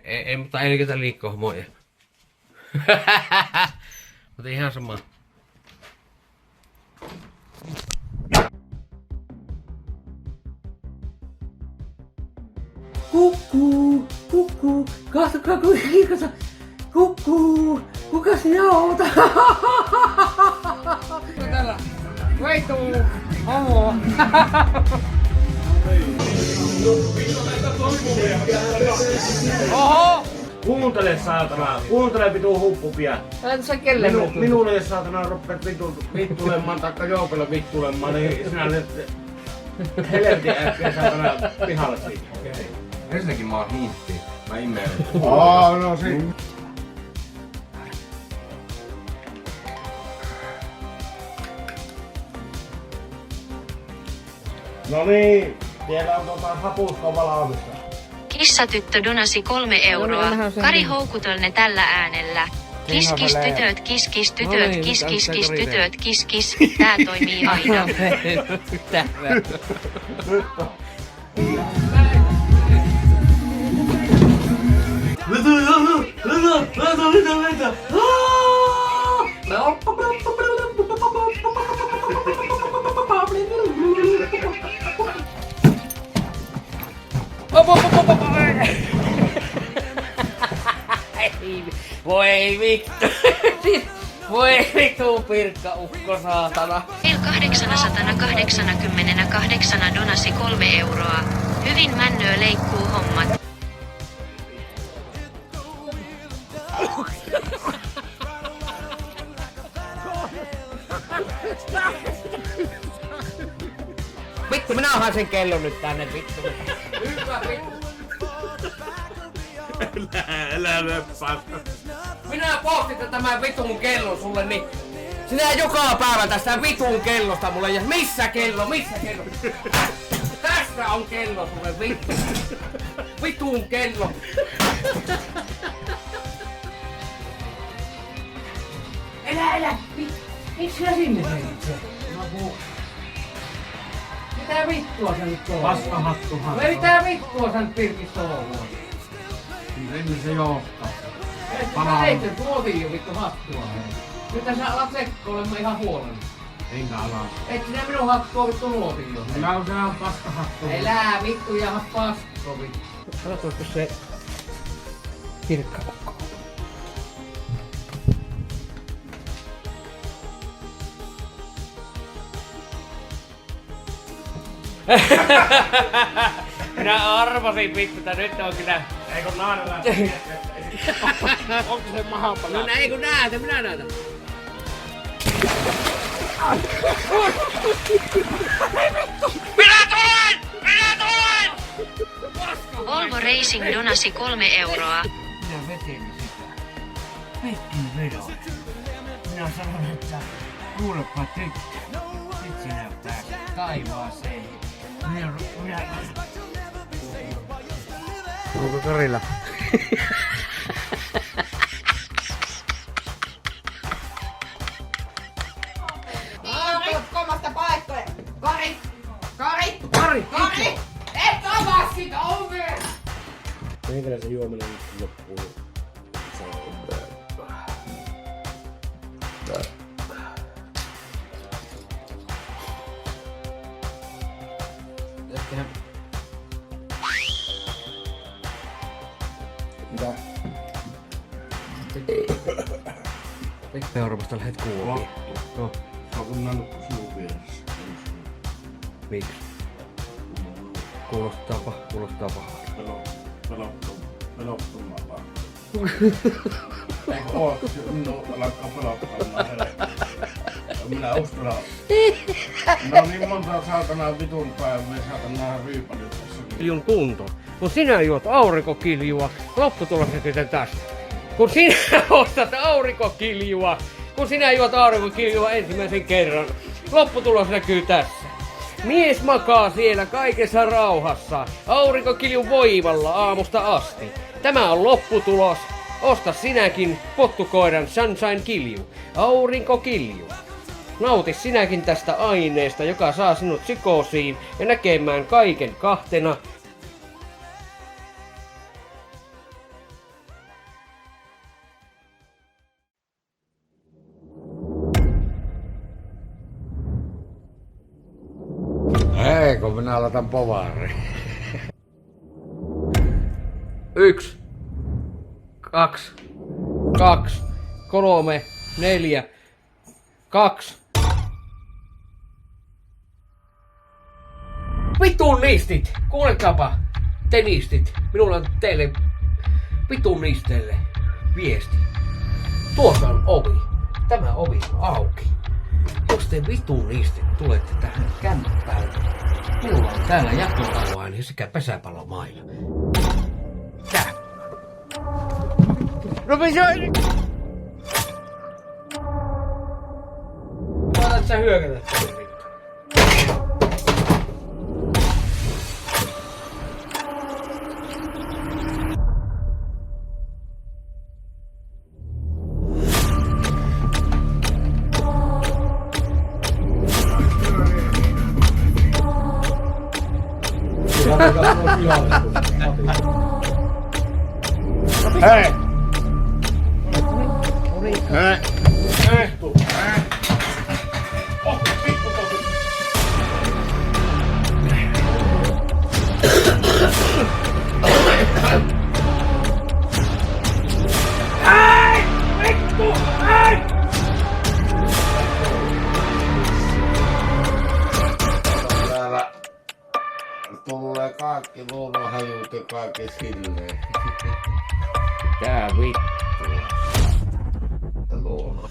Ei, mutta ei nykytä liikkohmoja. Mutta ihan sama. Kukkuu, kukkuu, katsokaa kuinka kiikassa. Kukkuu, kuka sinä oot? Täällä veituu homo. Oho! Kuuntele saatana, kuuntele vitu huppupia. Älä sä kelle Minulle jos saatana ruppeet vittulemaan taikka Joopelle vittulemaan, niin sinä nyt helvetin äkkiä saatana pihalle siitä. Ensinnäkin mä oon hiitti. Mä immeilen. No sit. No niin, siellä on hapusko valmista. Kissatyttö donasi 3 euroa. Kari houkutel ne tällä äänellä. Kis kis tytöt, kis kis tytöt, kis kis kis tytöt, kis kis. Tää toimii aina. Voi vittu. Voi vittu Pirkka-ukko saatana. El 888 donasi 3 euroa. Hyvin männöö leikkuu hommat. Vittu, minä oon sen kellon nyt tänne vittu. Hyvä vittu. Älä löppää. Minä postin tämän vitun kellon sulle, niin sinä joka päivä tästä vitun kellosta mulle ja missä kello, missä kello? Tässä on kello sulle vittu. Vitun kello. Älä. Miksi sinä sinne seit? Mitä vittua sä nyt touhuat? Vastahattuhan. Mitä vittua sä nyt Pirkis touhuat? Ennen se johtaa. Mä heitin tuotiin jo vittu hattua. Nyt sä alat sekkoilemaan ihan huolella. Enkä ala. Et sinä minun hattua vittu luotiin jo. Kyllä on se on paskahattu. Elää vittu jaha pasko vittu. Katsotaanko se Pirkka-ukko? Minä arvasin vittu, että nyt on kyllä... Eikö nainen lähtee? Onko se mahapala? No näin kun näet, minä näytän. Volvo Racing donasi 3 euroa. Minä vetelin sitä. Vettiin vedon. Minä sanon, että kuulepa tyttö. Nyt sinä pääset taivaaseen. Minä... Onko Karilla? Rikkomasta paikkoja! Kari! Kari! Et avaa sitä ovea! Minkälainen juominen nyt loppuu? Ettehän... Mitä? Euroopasta lähet kuuliin. No, Onko mä nukku sinun vieressä? miksi? Kuulostaa pahalta. Pelottumaan vaan. Eikö oo? No, alkaa pelottamaan herää. Minä uskalla. No niin monta saatana vitun päivää saatana ryypänyt tässä. Kiljun kunto. Kun sinä juot aurinkokiljua, lopputulos näkyy tästä. Kun sinä ostat aurinkokiljua, kun sinä juot aurinkokiljua ensimmäisen kerran, lopputulos näkyy tässä. Mies makaa siellä kaikessa rauhassa, aurinkokiljun voimalla aamusta asti. Tämä on lopputulos. Osta sinäkin pottukoiran Sunshine-kilju, aurinkokilju. Nauti sinäkin tästä aineesta, joka saa sinut psykoosiin ja näkemään kaiken kahtena. minä aloitan povaari. 1, 2, 2, 3, 4, 2. Vitun niistit! Kuulekaapa, te niistit. Minulla on teille vitun niisteille viesti. Tuossa on ovi. Tämä ovi on auki. Jos te vitun niistit tulette tähän kämppään, minulla on täällä jakoalueen sekä pesäpallomailla. Tää. No me söin! Mä alat sä hyökätä tänne vittu. Hei! Hei! Hei! Täällä tulee kaikki luonnonhajut ja kaikki silleen. Tää vittu. Luonnon.